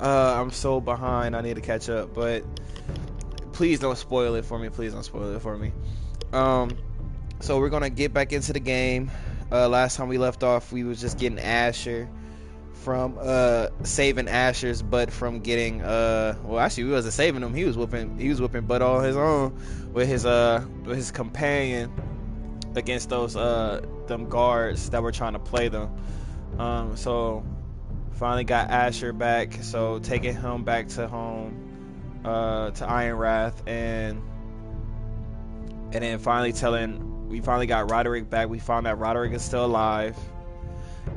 I'm so behind. I need to catch up, but please don't spoil it for me. Please don't spoil it for me. So we're gonna get back into the game. Last time we left off, we was just getting Asher from saving Asher's butt from getting well, actually we wasn't saving him. He was whooping butt all his own with his companion against those them guards that were trying to play them. So finally got Asher back, so taking him back to home, to Iron Wrath, and then we finally got Roderick back. We found that Roderick is still alive,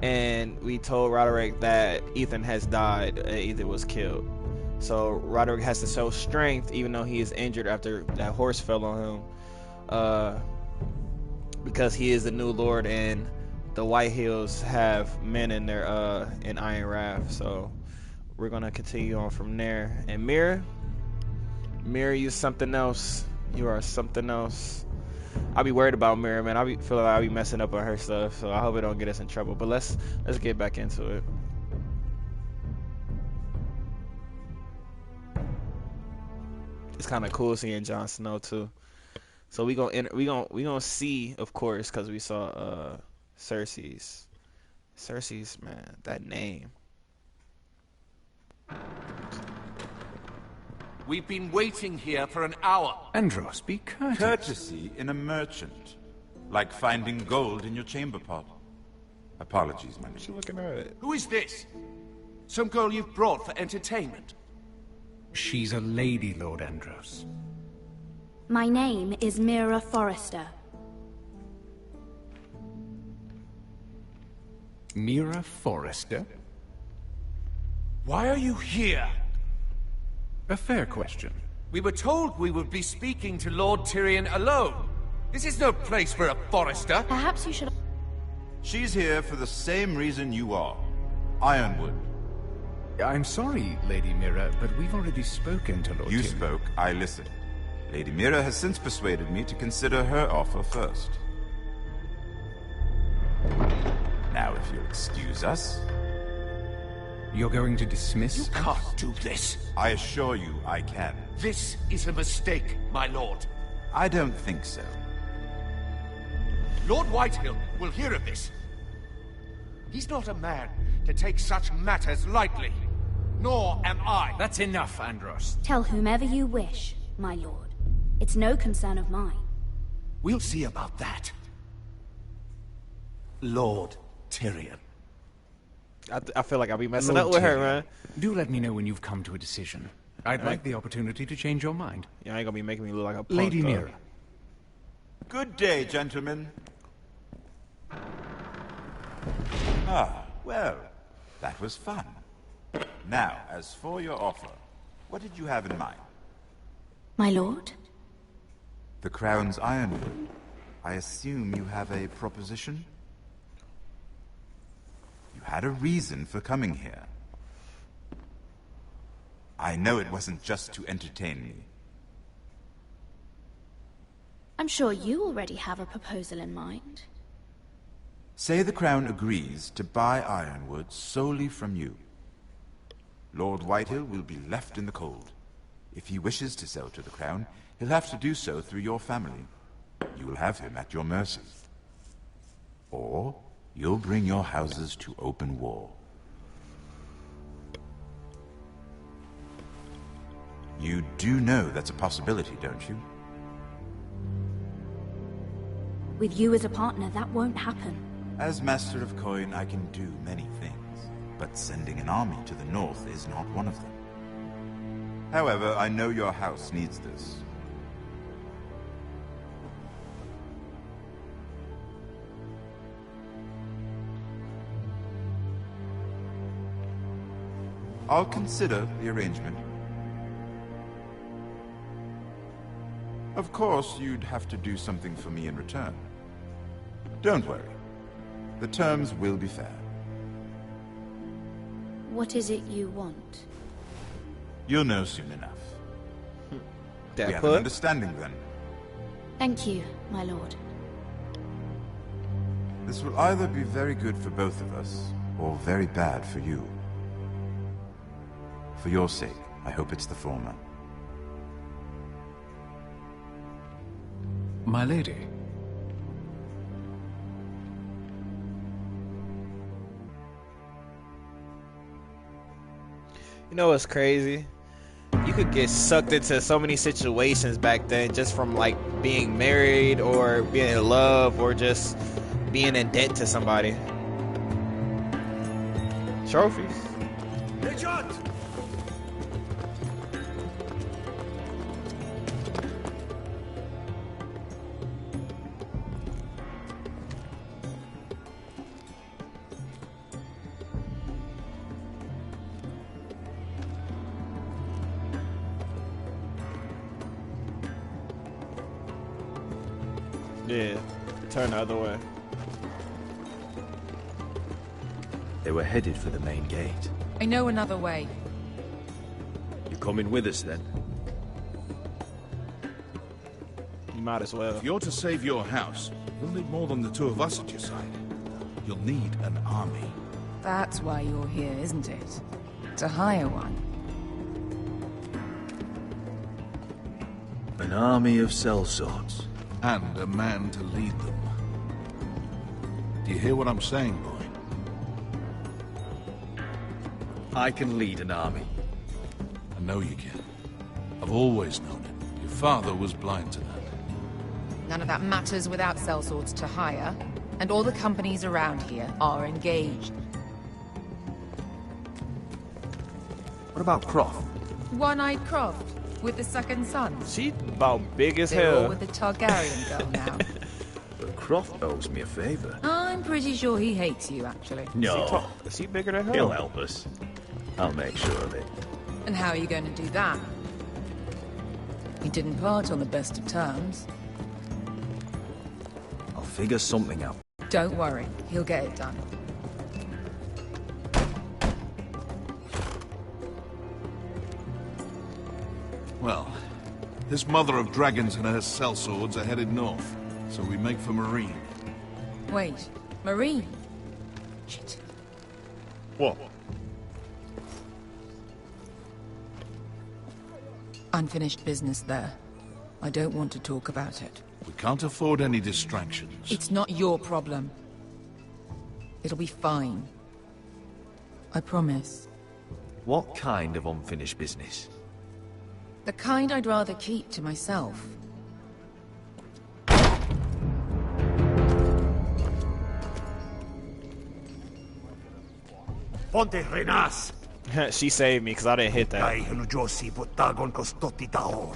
and we told Roderick that Ethan has died. Ethan was killed. So Roderick has to show strength, even though he is injured after that horse fell on him, because he is the new lord, and the White Hills have men in their in Iron Wrath. So we're gonna continue on from there. And Mira, you're something else. You are something else. I'll be worried about Mira, man. Feel like I'll be messing up on her stuff, so I hope it don't get us in trouble. But let's get back into it. It's kind of cool seeing Jon Snow too. So we gonna see, of course, because we saw Cersei's, man, that name. We've been waiting here for an hour. Andros, be courteous. Courtesy in a merchant. Like finding gold in your chamber pot. Apologies, my lady. Looking at it. Who is this? Some girl you've brought for entertainment? She's a lady, Lord Andros. My name is Mira Forrester. Mira Forrester? Why are you here? A fair question. We were told we would be speaking to Lord Tyrion alone. This is no place for a Forrester. Perhaps you should... She's here for the same reason you are. Ironwood. I'm sorry, Lady Mira, but we've already spoken to Lord You Tyrion. spoke, I listened. Lady Mira has since persuaded me to consider her offer first. Now, if you'll excuse us... You're going to dismiss us? You can't do this. I assure you I can. This is a mistake, my lord. I don't think so. Lord Whitehill will hear of this. He's not a man to take such matters lightly. Nor am I. That's enough, Andros. Tell whomever you wish, my lord. It's no concern of mine. We'll see about that. Lord Tyrion. I feel like I'll be messing Lord up with her, Tyrion, man. Do let me know when you've come to a decision. I'd like the opportunity to change your mind. You ain't gonna be making me look like a punk. Lady Mira. Good day, gentlemen. Ah, well, that was fun. Now, as for your offer, what did you have in mind? My lord? The Crown's Ironwood. I assume you have a proposition? You had a reason for coming here. I know it wasn't just to entertain me. I'm sure you already have a proposal in mind. Say the Crown agrees to buy Ironwood solely from you. Lord Whitehill will be left in the cold. If he wishes to sell to the Crown, he'll have to do so through your family. You will have him at your mercy. Or you'll bring your houses to open war. You do know that's a possibility, don't you? With you as a partner, that won't happen. As Master of Coin, I can do many things, but sending an army to the north is not one of them. However, I know your house needs this. I'll consider the arrangement. Of course, you'd have to do something for me in return. Don't worry. The terms will be fair. What is it you want? You'll know soon enough. We have an understanding then. Thank you, my lord. This will either be very good for both of us, or very bad for you. For your sake, I hope it's the former. My lady. You know what's crazy? You could get sucked into so many situations back then just from like being married or being in love or just being in debt to somebody. Trophies. Yeah, turn the other way. They were headed for the main gate. I know another way. You coming with us then? You might as well. If you're to save your house, you'll need more than the two of us at your side. You'll need an army. That's why you're here, isn't it? To hire one. An army of sellswords. And a man to lead them. Do you hear what I'm saying, boy? I can lead an army. I know you can. I've always known it. Your father was blind to that. None of that matters without sellswords to hire, and all the companies around here are engaged. What about Croft? One-eyed Croft, with the second son. She about big as They're all hell. with the Targaryen girl now. But Croft owes me a favor. I'm pretty sure he hates you, actually. No, Is she bigger than her? he'll help us. I'll make sure of it. And how are you going to do that? He didn't part on the best of terms. I'll figure something out. Don't worry, he'll get it done. Well, this mother of dragons and her sellswords are headed north, so we make for Marine. Wait, Marine? Shit. What? Unfinished business there. I don't want to talk about it. We can't afford any distractions. It's not your problem. It'll be fine. I promise. What kind of unfinished business? The kind I'd rather keep to myself. Ponte renas. She saved me because I didn't hit that. Kai josi potagon kostoti taor.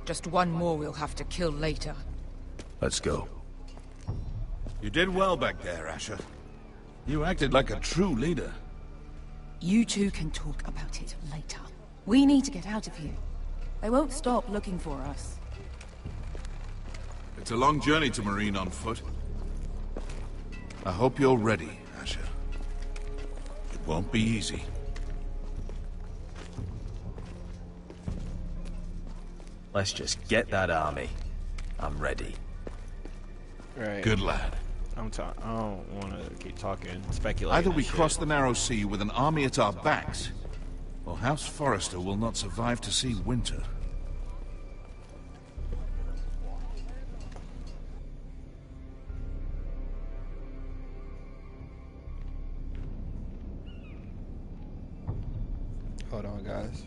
Just one more we'll have to kill later. Let's go. You did well back there, Asher. You acted like a true leader. You two can talk about it later. We need to get out of here. They won't stop looking for us. It's a long journey to Marine on foot. I hope you're ready, Asher. It won't be easy. Let's just get that army. I'm ready. Right. Good lad. I don't want to keep talking, speculating. Either we and shit. cross the narrow sea with an army at our backs, or House Forrester will not survive to see winter. Hold on, guys.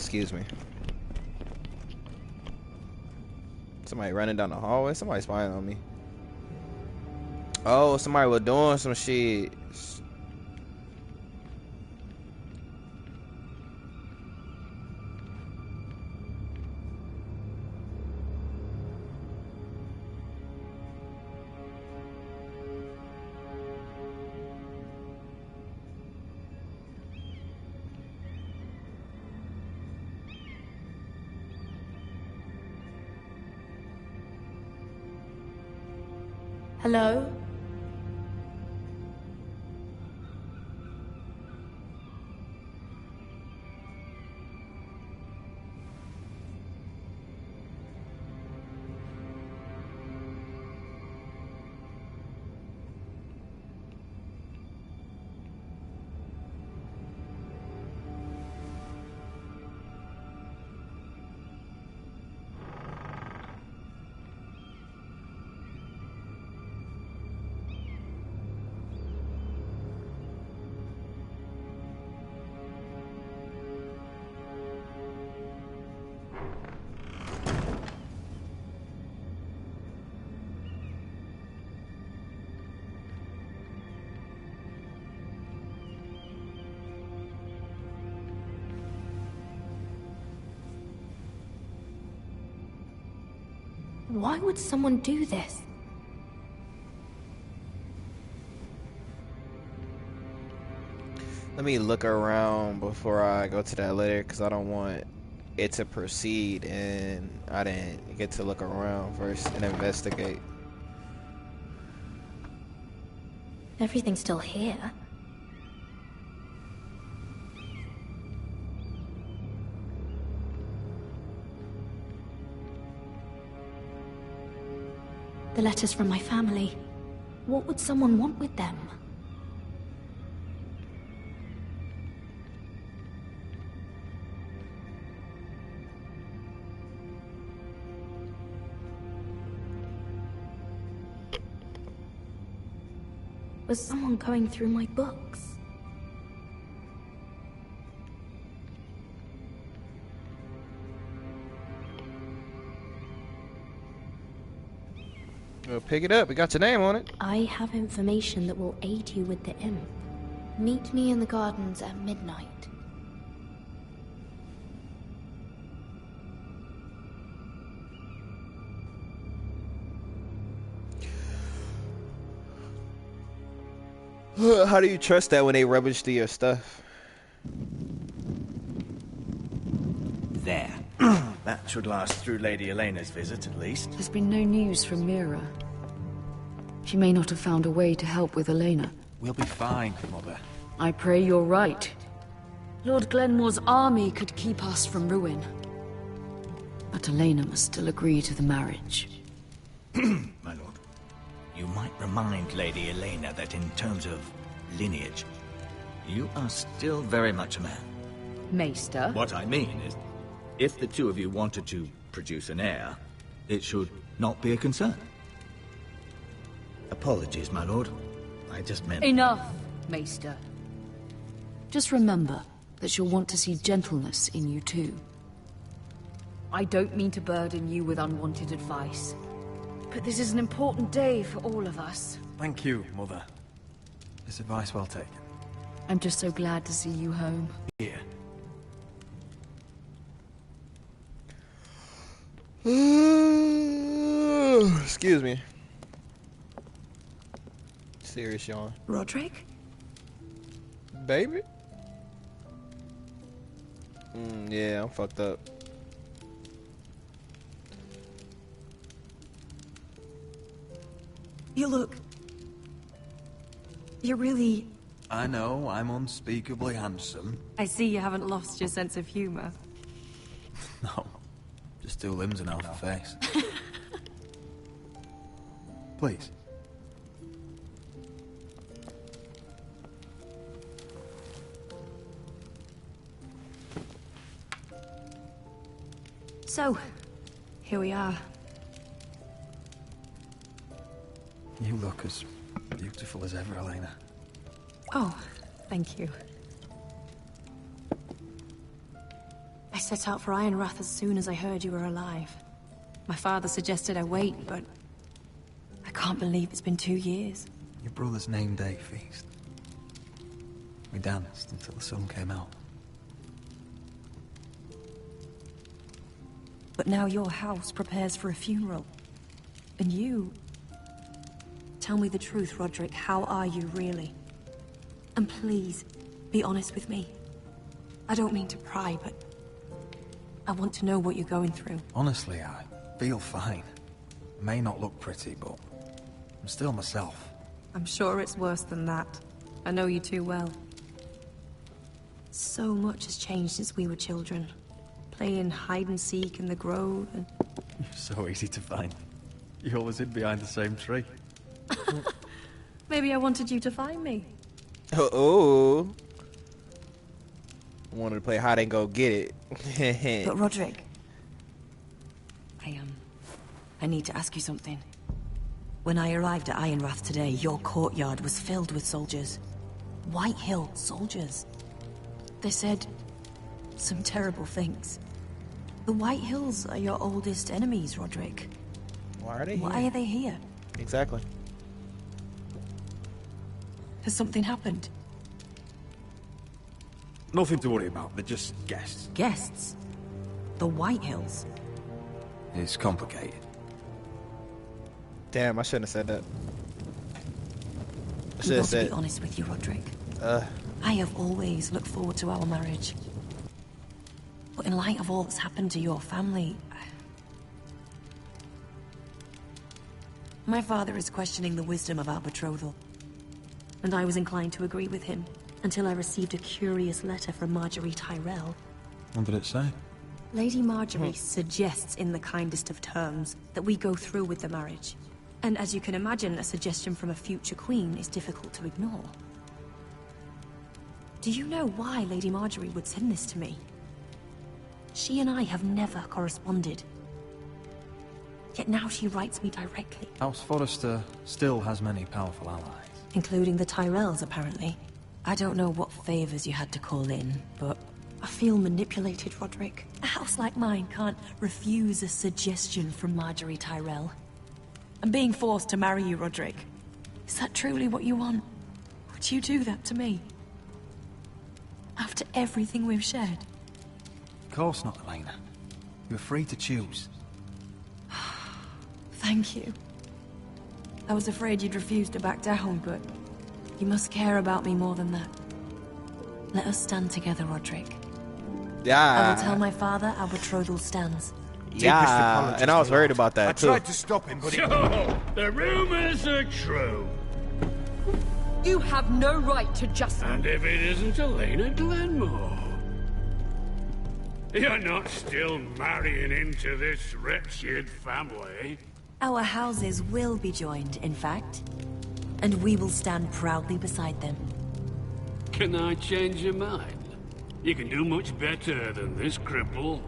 Excuse me. Somebody running down the hallway. Somebody spying on me. Oh, somebody was doing some shit. Hello? Why would someone do this? Let me look around before I go to that letter, because I don't want it to proceed and I didn't get to look around first and investigate. Everything's still here. The letters from my family. What would someone want with them? Was someone going through my books? Well, pick it up. It got your name on it. I have information that will aid you with the imp. Meet me in the gardens at midnight. How do you trust that when they rummage through your stuff? There. That should last through Lady Elena's visit, at least. There's been no news from Mira. She may not have found a way to help with Elena. We'll be fine, Mother. I pray you're right. Lord Glenmore's army could keep us from ruin. But Elena must still agree to the marriage. My lord. You might remind Lady Elena that in terms of lineage, you are still very much a man. Maester? What I mean is, if the two of you wanted to produce an heir, it should not be a concern. Apologies, my lord. I just meant... Enough, Maester. Just remember that she'll want to see gentleness in you too. I don't mean to burden you with unwanted advice, but this is an important day for all of us. Thank you, Mother. This advice well taken. I'm just so glad to see you home. Here. Excuse me. Serious yawn. Roderick? Baby? Yeah, I'm fucked up. You look... You're really... I know, I'm unspeakably handsome. I see you haven't lost your sense of humor. No, just two limbs and half a face. Please. So, here we are. You look as beautiful as ever, Elena. Oh, thank you. I set out for Ironrath as soon as I heard you were alive. My father suggested I wait, but I can't believe it's been 2 years. Your brother's name day feast. We danced until the sun came out. But now your house prepares for a funeral. And you... Tell me the truth, Roderick. How are you, really? And please, be honest with me. I don't mean to pry, but... I want to know what you're going through. Honestly, I feel fine. May not look pretty, but I'm still myself. I'm sure it's worse than that. I know you too well. So much has changed since we were children. Playing hide and seek in the grove and... You're so easy to find. You always hid behind the same tree. Maybe I wanted you to find me. Oh. Wanted to play hide and go get it. But Roderick, I need to ask you something. When I arrived at Ironrath today, your courtyard was filled with soldiers. White Hill soldiers. They said some terrible things. The White Hills are your oldest enemies, Roderick. Why are they here? Why are they here? Exactly. Has something happened? Nothing to worry about. They're just guests. Guests? The White Hills? It's complicated. Damn, I shouldn't have said that. I should I've have got to be said. honest with you, Roderick. I have always looked forward to our marriage. But in light of all that's happened to your family... My father is questioning the wisdom of our betrothal. And I was inclined to agree with him, until I received a curious letter from Marjorie Tyrell. What did it say? Lady Marjorie suggests in the kindest of terms that we go through with the marriage. And as you can imagine, a suggestion from a future queen is difficult to ignore. Do you know why Lady Marjorie would send this to me? She and I have never corresponded. Yet now she writes me directly. House Forrester still has many powerful allies. Including the Tyrells, apparently. I don't know what favors you had to call in, but I feel manipulated, Roderick. A house like mine can't refuse a suggestion from Marjorie Tyrell. I'm being forced to marry you, Roderick. Is that truly what you want? Would you do that to me? After everything we've shared? Of course not, Elena. You're free to choose. Thank you. I was afraid you'd refuse to back down, but you must care about me more than that. Let us stand together, Roderick. I will tell my father our betrothal stands. Yeah, and I was worried about that too. I tried to stop him, but So, the rumors are true. You have no right to just... And if it isn't Elena Glenmore? You're not still marrying into this wretched family. Our houses will be joined, in fact. And we will stand proudly beside them. Can I change your mind? You can do much better than this cripple.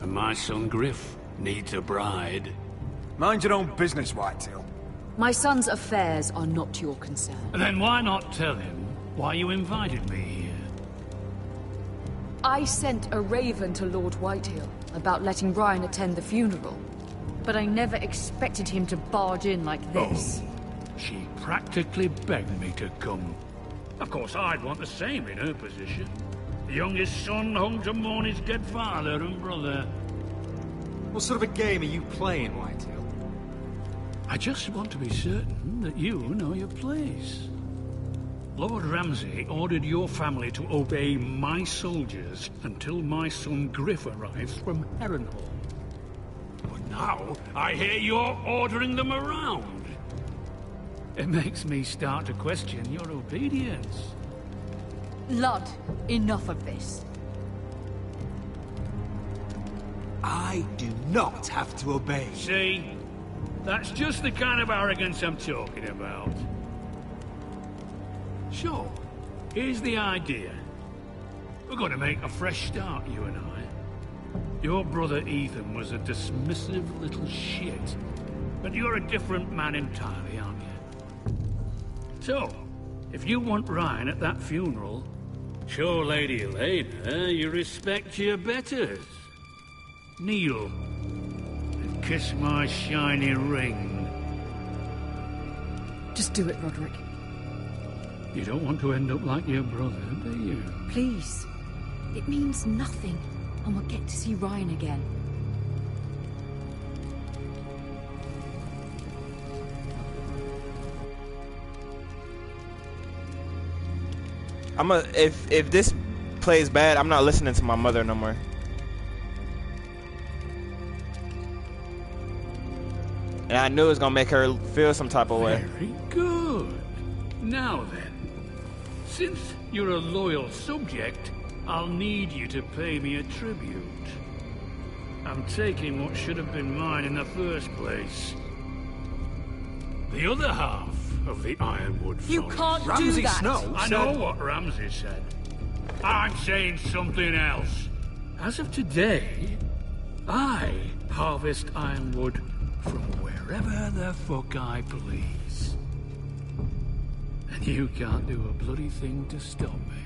And my son Griff needs a bride. Mind your own business, Whitetail. My son's affairs are not your concern. Then why not tell him why you invited me here? I sent a raven to Lord Whitehill about letting Ryan attend the funeral. But I never expected him to barge in like this. She practically begged me to come. Of course, I'd want the same in her position. The youngest son home to mourn his dead father and brother. What sort of a game are you playing, Whitetail? I just want to be certain that you know your place. Lord Ramsay ordered your family to obey my soldiers until my son Griff arrives from Harrenhal. But now, I hear you're ordering them around. It makes me start to question your obedience. Lud, enough of this. I do not have to obey. See? That's just the kind of arrogance I'm talking about. So, here's the idea. We're going to make a fresh start, you and I. Your brother Ethan was a dismissive little shit. But you're a different man entirely, aren't you? So, if you want Ryan at that funeral, show Lady Elena you respect your betters. Kneel and kiss my shiny ring. Just do it, Roderick. You don't want to end up like your brother, do you? Please. It means nothing, and we'll get to see Ryan again. If this plays bad, I'm not listening to my mother no more. And I knew it was gonna make her feel some type of way. Very good. Now then, since you're a loyal subject, I'll need you to pay me a tribute. I'm taking what should have been mine in the first place. The other half of the Ironwood You Forest. can't Ramsay do that. Snow I know what Ramsay said. I'm saying something else. As of today, I harvest ironwood from wherever the fuck I please. And you can't do a bloody thing to stop me.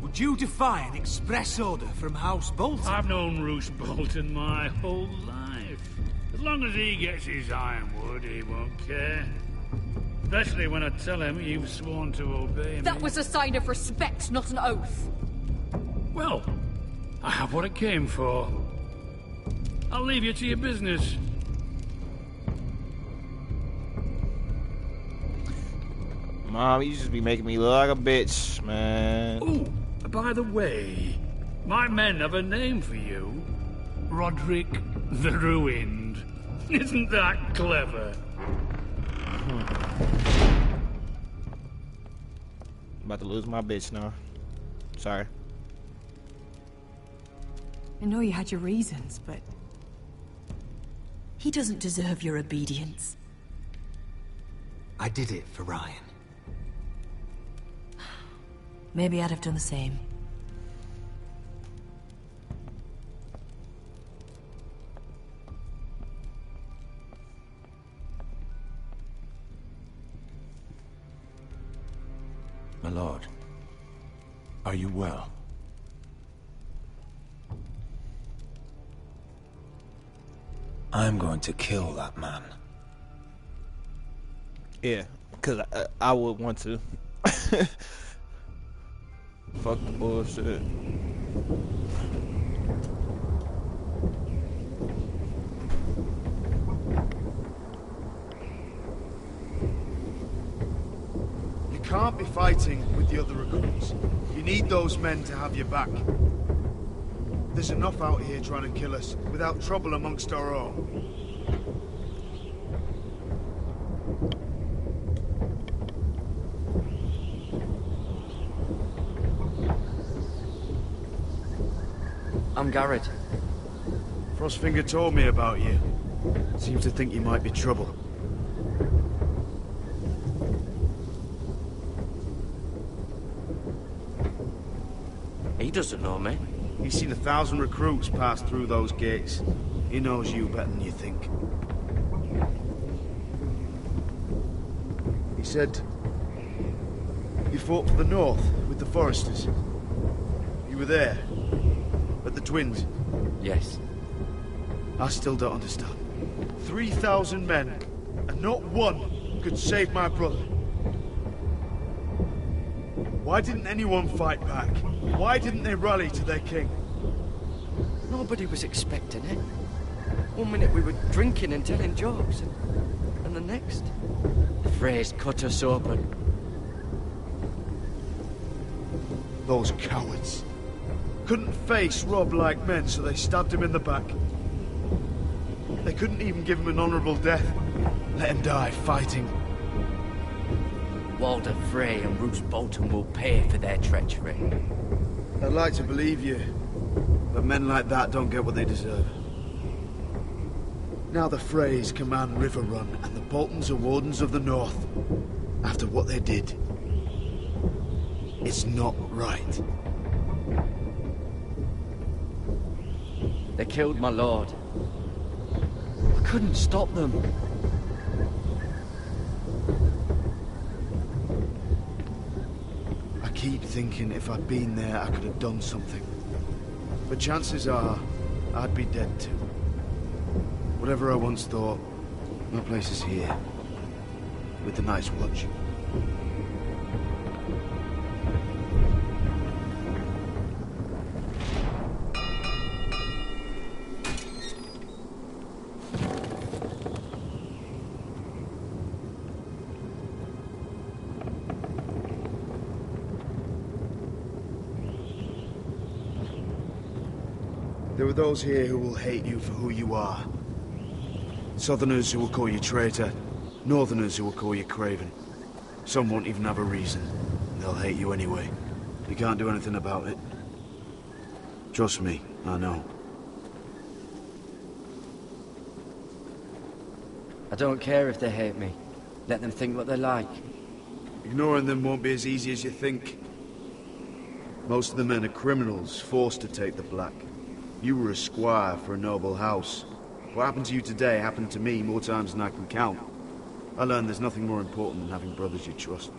Would you defy an express order from House Bolton? I've known Roose Bolton my whole life. As long as he gets his ironwood, he won't care. Especially when I tell him you've sworn to obey me. That was a sign of respect, not an oath. Well, I have what I came for. I'll leave you to your business. Mom, you just be making me look like a bitch, man. Oh, by the way, my men have a name for you. Roderick the Ruined. Isn't that clever? I'm about to lose my bitch now. Sorry. I know you had your reasons, but he doesn't deserve your obedience. I did it for Ryan. Maybe I'd have done the same. My lord, are you well? I'm going to kill that man. Yeah, because I would want to. Fuck the bullshit. You can't be fighting with the other recruits. You need those men to have your back. There's enough out here trying to kill us without trouble amongst our own. I'm Garrett. Frostfinger told me about you. Seems to think you might be trouble. He doesn't know me. He's seen 1,000 recruits pass through those gates. He knows you better than you think. He said you fought for the North with the Foresters. You were there, at the Twins. Yes. I still don't understand. 3,000 men, and not one could save my brother. Why didn't anyone fight back? Why didn't they rally to their king? Nobody was expecting it. One minute we were drinking and telling jokes, and the next, the Freys cut us open. Those cowards. Couldn't face Rob like men, so they stabbed him in the back. They couldn't even give him an honorable death. Let him die fighting. Walder Frey and Roose Bolton will pay for their treachery. I'd like to believe you, but men like that don't get what they deserve. Now the Freys command Riverrun, and the Boltons are Wardens of the North. After what they did. It's not right. They killed my lord. I couldn't stop them. I keep thinking if I'd been there, I could have done something. But chances are, I'd be dead too. Whatever I once thought, my place is here. With the Night's Watch. There are those here who will hate you for who you are. Southerners who will call you traitor. Northerners who will call you craven. Some won't even have a reason. They'll hate you anyway. You can't do anything about it. Trust me, I know. I don't care if they hate me. Let them think what they like. Ignoring them won't be as easy as you think. Most of the men are criminals, forced to take the black. You were a squire for a noble house. What happened to you today happened to me more times than I can count. I learned there's nothing more important than having brothers you trust.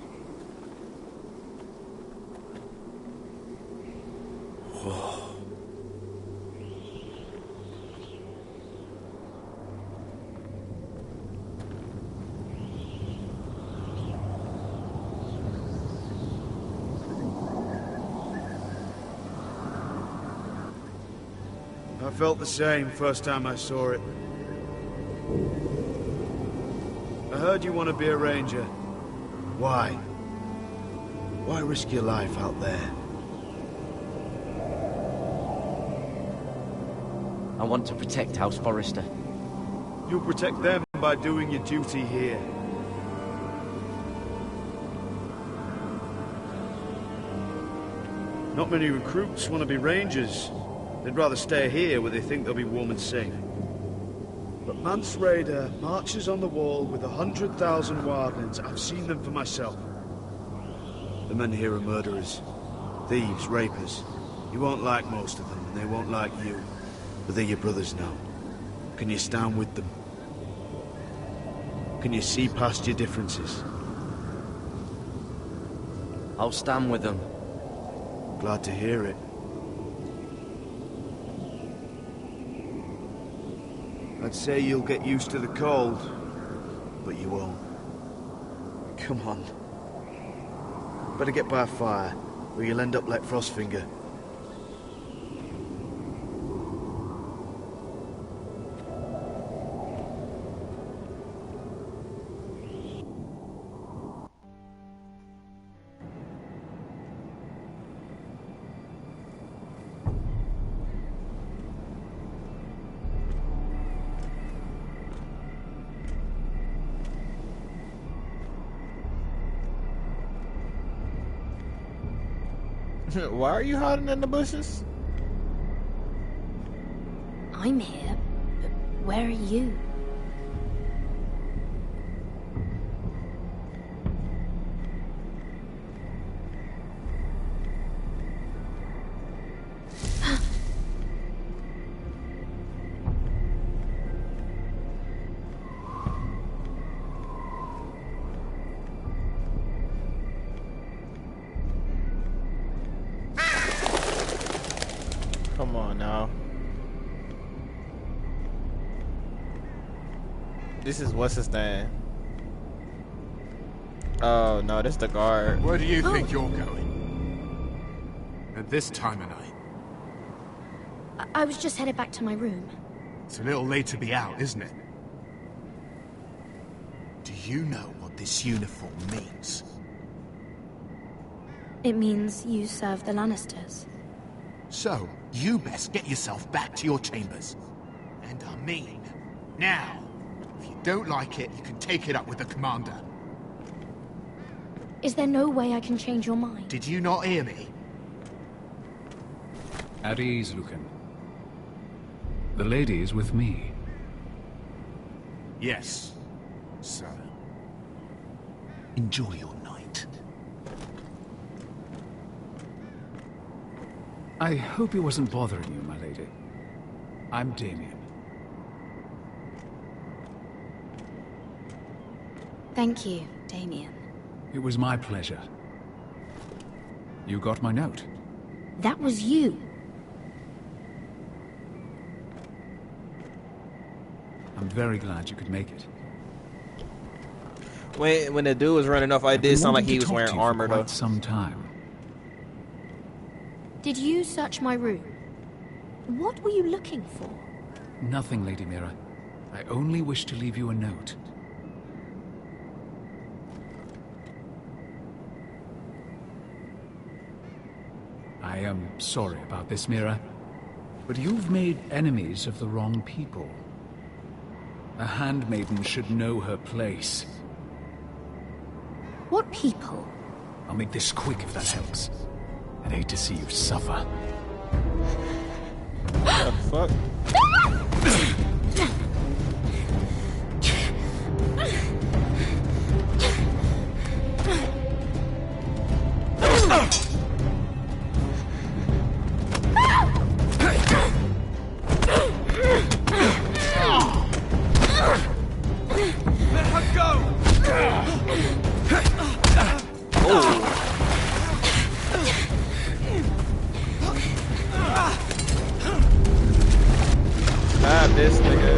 I felt the same first time I saw it. I heard you want to be a ranger. Why? Why risk your life out there? I want to protect House Forrester. You'll protect them by doing your duty here. Not many recruits want to be rangers. They'd rather stay here where they think they'll be warm and safe. But Mance Rayder marches on the wall with 100,000 wildlings. I've seen them for myself. The men here are murderers. Thieves, rapers. You won't like most of them, and they won't like you. But they're your brothers now. Can you stand with them? Can you see past your differences? I'll stand with them. Glad to hear it. I'd say you'll get used to the cold, but you won't. Come on. Better get by a fire, or you'll end up like Frostfinger. Why are you hiding in the bushes? I'm here, but where are you? Come on now. This is what's his name? Oh no, this is the guard. Where do you think you're going? At this time of night? I was just headed back to my room. It's a little late to be out, isn't it? Do you know what this uniform means? It means you serve the Lannisters. So, you best get yourself back to your chambers. And I mean, now. If you don't like it, you can take it up with the commander. Is there no way I can change your mind? Did you not hear me? At ease, Lucan. The lady is with me. Yes, sir. Enjoy your night. I hope he wasn't bothering you, my lady. I'm Damien. Thank you, Damien. It was my pleasure. You got my note? That was you. I'm very glad you could make it. When the dude was running off, I did sound like he was wearing armor though. Some time. Did you search my room? What were you looking for? Nothing, Lady Mira. I only wish to leave you a note. I am sorry about this, Mira. But you've made enemies of the wrong people. A handmaiden should know her place. What people? I'll make this quick if that helps. I'd hate to see you suffer. What the fuck? Let her go! Stab this nigga.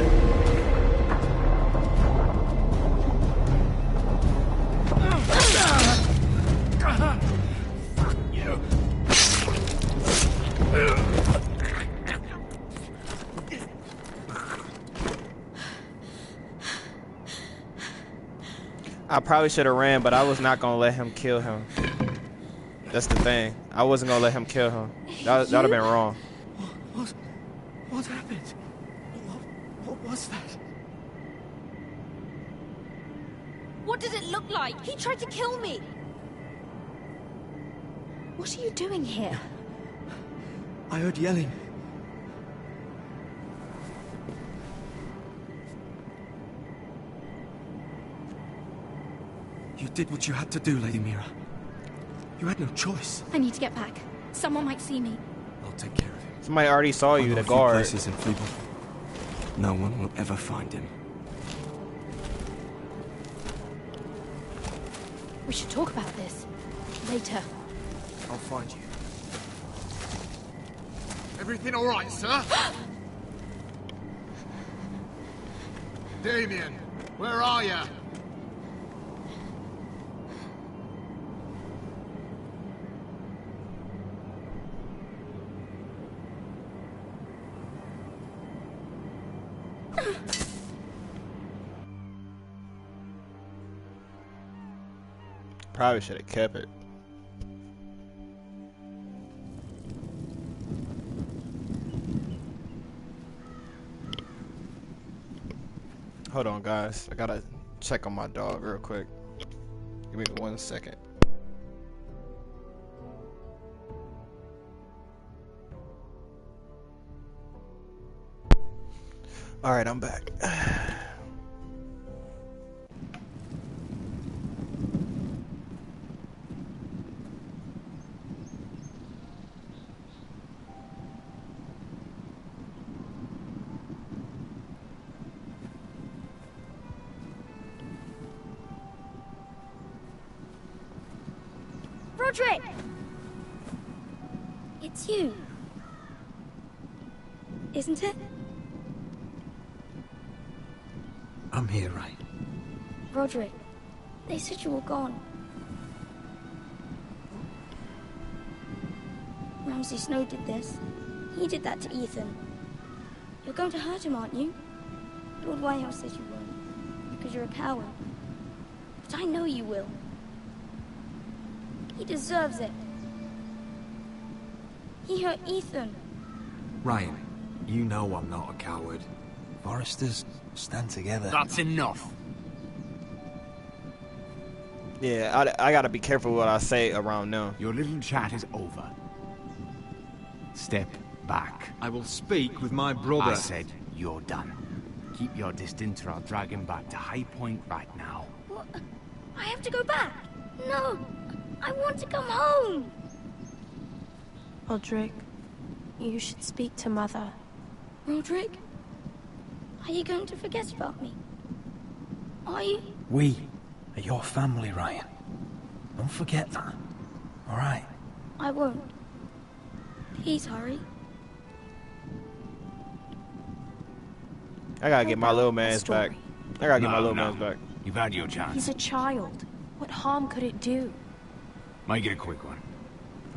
I probably should have ran, but I was not gonna let him kill him. That's the thing. I wasn't gonna let him kill him. That would have been wrong. What happened? What was that? What did it look like? He tried to kill me! What are you doing here? I heard yelling. You did what you had to do, Lady Mira. You had no choice. I need to get back. Someone might see me. I'll take care of him. Somebody already saw you, the guard. Places in Fleeble. No one will ever find him. We should talk about this. Later. I'll find you. Everything all right, sir? Damien, where are you? Probably should have kept it. Hold on, guys. I gotta check on my dog real quick. Give me 1 second. All right, I'm back. Roderick! It's you. Isn't it? I'm here, right? Roderick, they said you were gone. Ramsay Snow did this. He did that to Ethan. You're going to hurt him, aren't you? Lord Whitehill says you won't, because you're a coward. But I know you will. He deserves it. He hurt Ethan. Ryan, you know I'm not a coward. Foresters stand together. That's enough. Yeah, I gotta be careful what I say around them. Your little chat is over. Step back. I will speak with my brother. I said you're done. Keep your distance or I'll drag him back to High Point right now. What? I have to go back. No, I want to come home. Roderick, you should speak to Mother. Roderick? Are you going to forget about me? Are you? We are your family, Ryan. Don't forget that. All right? I won't. Please hurry. I gotta get my little man's back. I gotta get my little man's back. You've had your chance. He's a child. What harm could it do? Make it a quick one.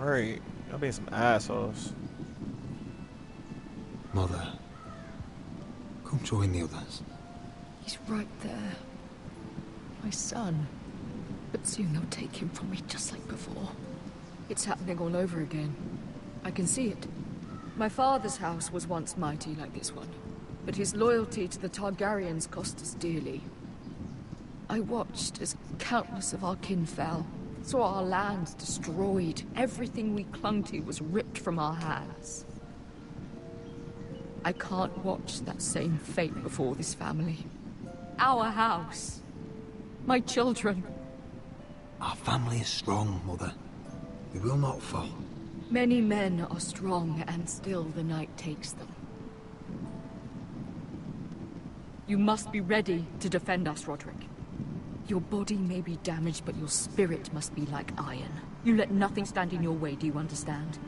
Alright, y'all being some assholes. Mother, come join the others. He's right there. My son. But soon they'll take him from me just like before. It's happening all over again. I can see it. My father's house was once mighty like this one, but his loyalty to the Targaryens cost us dearly. I watched as countless of our kin fell, saw our lands destroyed, everything we clung to was ripped from our hands. I can't watch that same fate before this family. Our house. My children. Our family is strong, Mother. We will not fall. Many men are strong, and still the night takes them. You must be ready to defend us, Roderick. Your body may be damaged, but your spirit must be like iron. You let nothing stand in your way, do you understand?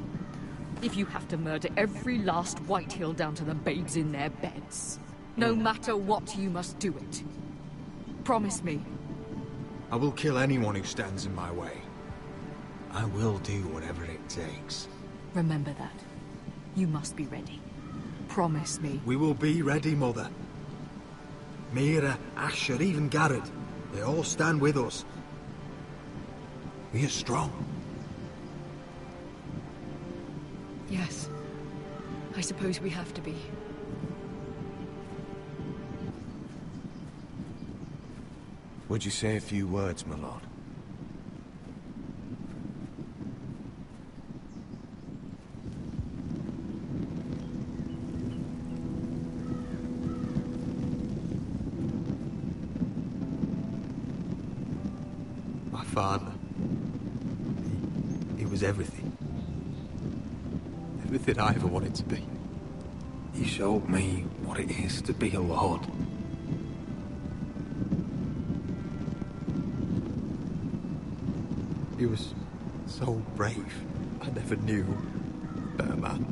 If you have to murder every last Whitehill down to the babes in their beds, no matter what, you must do it. Promise me. I will kill anyone who stands in my way. I will do whatever it takes. Remember that. You must be ready. Promise me. We will be ready, Mother. Mira, Asher, even Garrett. They all stand with us. We are strong. Yes. I suppose we have to be. Would you say a few words, my lord? My father. He was everything. Everything I ever wanted to be. He showed me what it is to be a lord. He was so brave. I never knew a better man.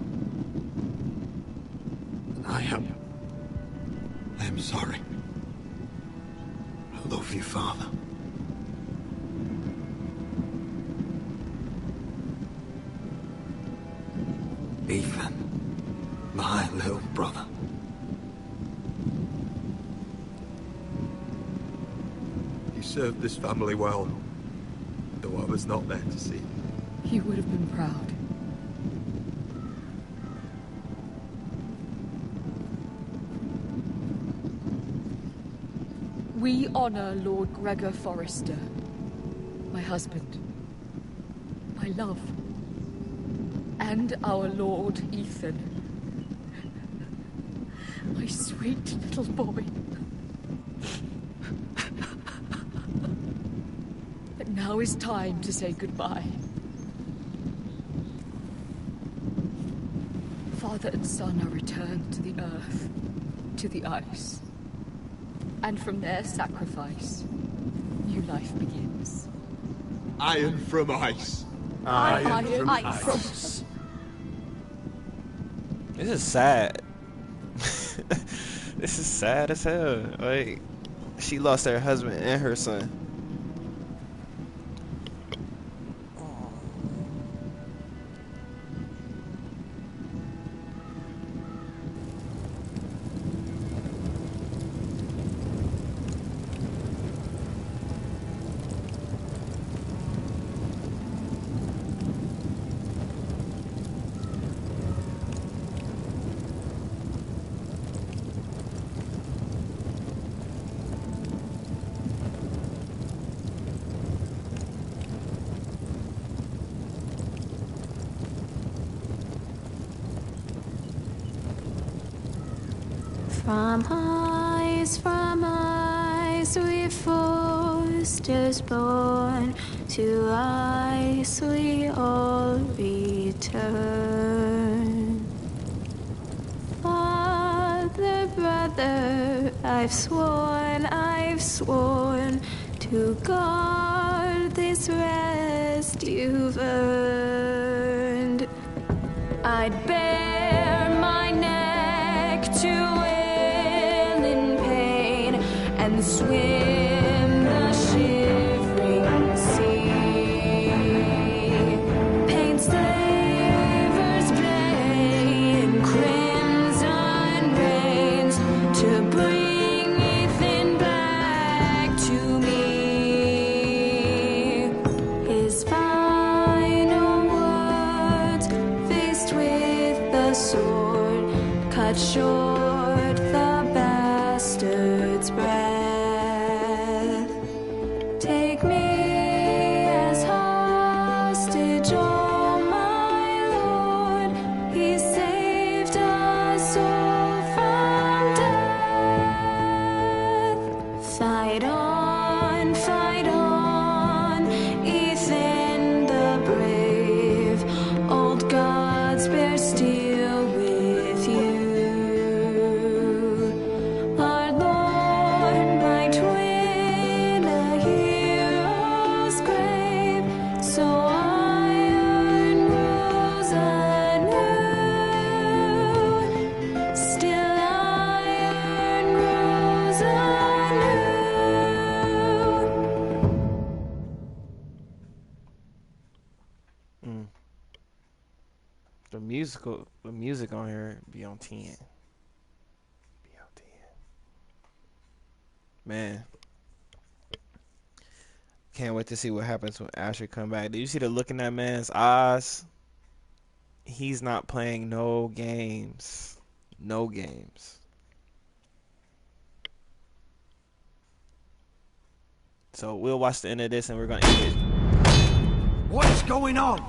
And I am sorry. I love you, Father. Ethan, my little brother. You served this family well, though I was not there to see. He would have been proud. We honor Lord Gregor Forrester, my husband, my love, and our Lord Ethan, my sweet little boy. But now is time to say goodbye. Father and son are returned to the earth, to the ice. And from their sacrifice, new life begins. Iron from ice. Iron from ice. This is sad. This is sad as hell. Like, she lost her husband and her son. From ice we Forsters born, to ice we all return. Father, brother, I've sworn to guard this rest you've earned. I'd bare my neck to and swim the shivering sea. Paint slavers play in crimson rains to bring Ethan back to me. His final words, faced with the sword, cut short the bastard's breath. Take me as hostage, oh my lord. He saved us all from death. Fight on, Ethan the brave. Old gods bear steel with you. Our Lord might win a hero's grave, so iron rules anew. Still iron rules anew. The music on here be on 10. Be on 10. Man. Can't wait to see what happens when Asher come back. Did you see the look in that man's eyes? He's not playing no games. No games. So we'll watch the end of this and we're gonna end it. What's going on?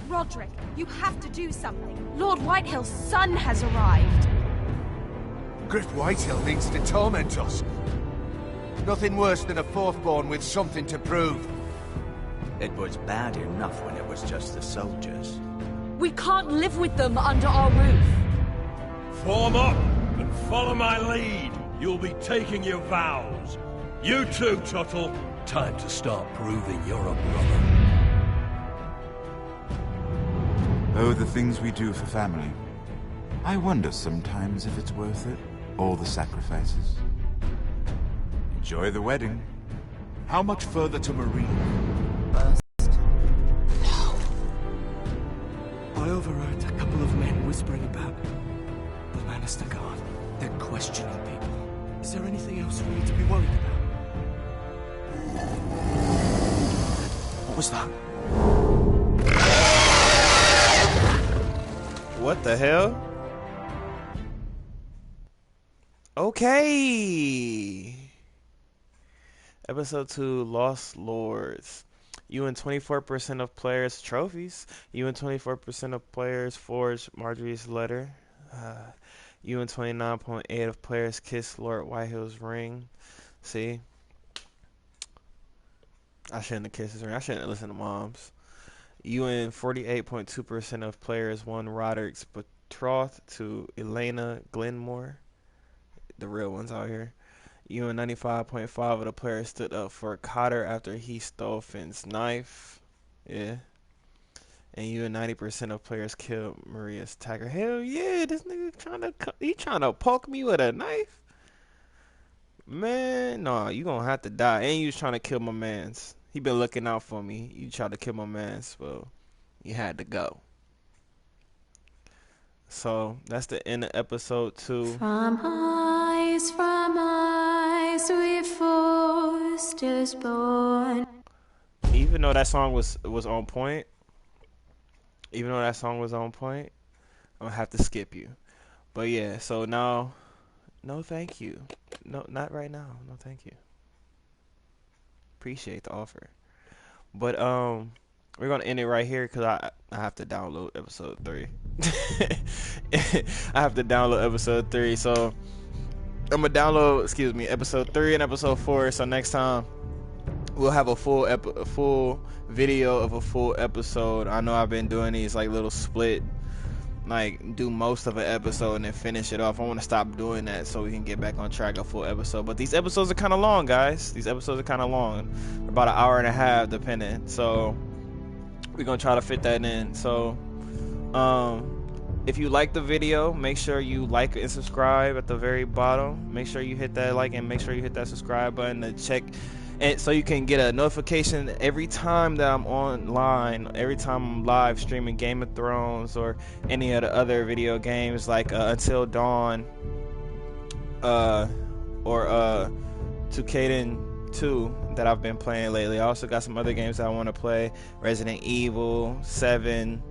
Roderick, you have to do something. Lord Whitehill's son has arrived. Griff Whitehill needs to torment us. Nothing worse than a fourth-born with something to prove. It was bad enough when it was just the soldiers. We can't live with them under our roof. Form up and follow my lead. You'll be taking your vows. You too, Tuttle. Time to start proving you're a brother. Oh, the things we do for family. I wonder sometimes if it's worth it, all the sacrifices. Enjoy the wedding. How much further to Marine? I overheard a couple of men whispering about the Lannister Guard. They're questioning people. Is there anything else we need to be worried about? What was that? What the hell? Okay. Episode 2, Lost Lords. You and 24% of players trophies. You and 24% of players forge Marjorie's letter. You and 29.8 of players kiss Lord Whitehill's ring. See? I shouldn't have kissed his ring. I shouldn't have listened to moms. You and 48.2% of players won Roderick's betrothed to Elena Glenmore. The real ones out here. You and 95.5 of the players stood up for Cotter after he stole Finn's knife. Yeah. And you and 90% of players killed Maria's tagger. Hell yeah, this nigga trying to poke me with a knife? Man, nah, you gonna have to die. And you was trying to kill my mans. He been looking out for me. You tried to kill my mans, well, you had to go. So that's the end of episode 2. From eyes we forced is born. Even though that song was on point, I'm gonna have to skip you. But yeah, so now, no thank you. No, not right now. No thank you. Appreciate the offer. But we're gonna end it right here because I have to download episode 3. I have to download episode 3, so I'm gonna download episode 3 and episode 4. So next time we'll have a full video of a full episode. I know I've been doing these like little split, like do most of an episode and then finish it off. I want to stop doing that so we can get back on track, a full episode. But these episodes are kind of long, guys. These episodes are kind of long, about an hour and a half depending. So we're gonna try to fit that in. So if you like the video, make sure you like and subscribe at the very bottom. Make sure you hit that like and make sure you hit that subscribe button to check, and so you can get a notification every time that I'm online, every time I'm live streaming Game of Thrones or any of the other video games like Until Dawn or Tucaden 2 that I've been playing lately. I also got some other games that I want to play: Resident Evil 7,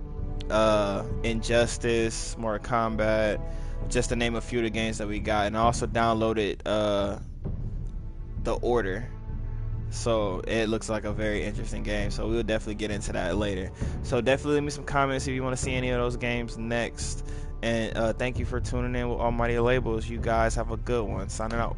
Injustice, Mortal Kombat, just to name a few of the games that we got. And I also downloaded The Order. So it looks like a very interesting game. So we'll definitely get into that later. So definitely leave me some comments if you want to see any of those games next. And thank you for tuning in with Almighty Labels. You guys have a good one. Signing out.